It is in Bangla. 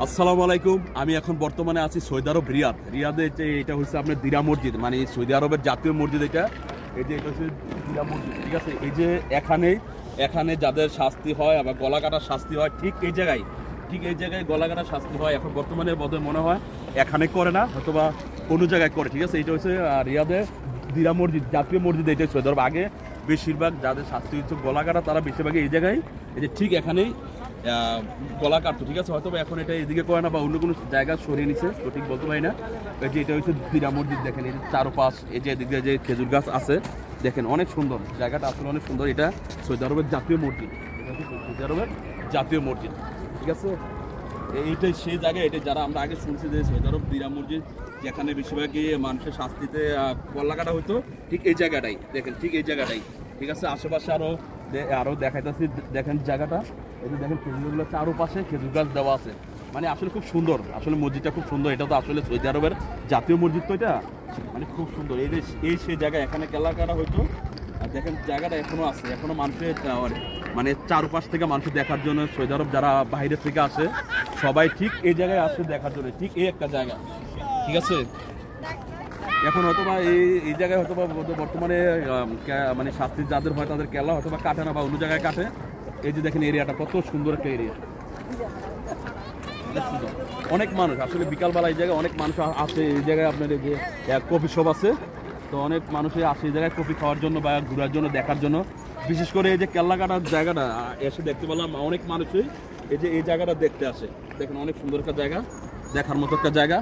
আসসালামু আলাইকুম। আমি এখন বর্তমানে আছি সৌদি আরব রিয়াদে। এটা হচ্ছে আপনার দিরা মসজিদ, মানে সৌদি আরবের জাতীয় মসজিদ। এটা হচ্ছে দিরা মসজিদ, ঠিক আছে। এই যে এখানে যাদের শাস্তি হয় আবার গলা কাটার শাস্তি হয়, ঠিক এই জায়গায় গলা কাটার শাস্তি হয়। এখন বর্তমানে বোধহয় মনে হয় এখানে করে না, হয়তোবা কোনো জায়গায় করে, ঠিক আছে। এটা হচ্ছে রিয়াদে দিরা মসজিদ, জাতীয় মসজিদ। এটা সৌদি আরব আগে বেশিরভাগ যাদের শাস্তি হচ্ছে গলা কাটা, তারা বেশিরভাগই এই জায়গায়, এই যে ঠিক এখানেই গলা কাটতো, ঠিক আছে। হয়তো এখন এটা এদিকে করে না বা অন্য কোনো জায়গা সরিয়ে নিচ্ছে, তো ঠিক বলতে পারি না। যে এটা হচ্ছে দিরা মসজিদ। দেখেন এই যে চারপাশ, এই যে এদিকে যে খেজুর গাছ আছে, দেখেন অনেক সুন্দর জায়গাটা, আসলে অনেক সুন্দর। এটা সৌদি আরবের জাতীয় মসজিদ, এটা হচ্ছে সৌদি আরবের জাতীয় মসজিদ, ঠিক আছে। এইটাই সেই জায়গা, এটা যারা আমরা আগে শুনছি যে সৌদি আরব দিরা মসজিদ, যেখানে বেশিরভাগই মানুষের শাস্তিতে গলা কাটা হতো, ঠিক এই জায়গাটাই দেখেন, ঠিক এই জায়গাটাই, ঠিক আছে। আশেপাশে আরো দেখাইতেছি, দেখেন জায়গাটা, এই যে দেখেন খেজুরগুলো চারপাশে খেজুর গাছ দেওয়া আছে, মানে আসলে খুব সুন্দর, আসলে মসজিদটা খুব সুন্দর। এটা তো আসলে সৌদি আরবের জাতীয় মসজিদ, তো এটা মানে খুব সুন্দর। এই সেই জায়গা, এখানে কেলা কাটা হইতো, আর দেখেন জায়গাটা এখনো আছে, এখনো মানুষের মানে চারপাশ থেকে মানুষ দেখার জন্য, সৌদি আরব যারা বাইরে থেকে আসে সবাই ঠিক এই জায়গায় আসে দেখার জন্য, ঠিক এই একটা জায়গা, ঠিক আছে। এখন হয়তোবা এই জায়গায় হয়তোবা বর্তমানে মানে শাস্তি যাদের হয় তাদের কেলা হয়তোবা কাটে না বা অন্য জায়গায় কাটে। এই যে দেখেন এরিয়াটা কত সুন্দর একটা এরিয়া, অনেক মানুষ আসলে বিকালবেলা এই জায়গায় অনেক মানুষ আসে। এই জায়গায় আপনার এই যে কফি শপ আছে, তো অনেক মানুষই আসে এই জায়গায় কফি খাওয়ার জন্য বা ঘোরার জন্য, দেখার জন্য। বিশেষ করে এই যে কেল্লা কাটার জায়গাটা এসে দেখতে পেলাম অনেক মানুষই এই যে এই জায়গাটা দেখতে আসে। দেখেন অনেক সুন্দর একটা জায়গা, দেখার মতো একটা জায়গা।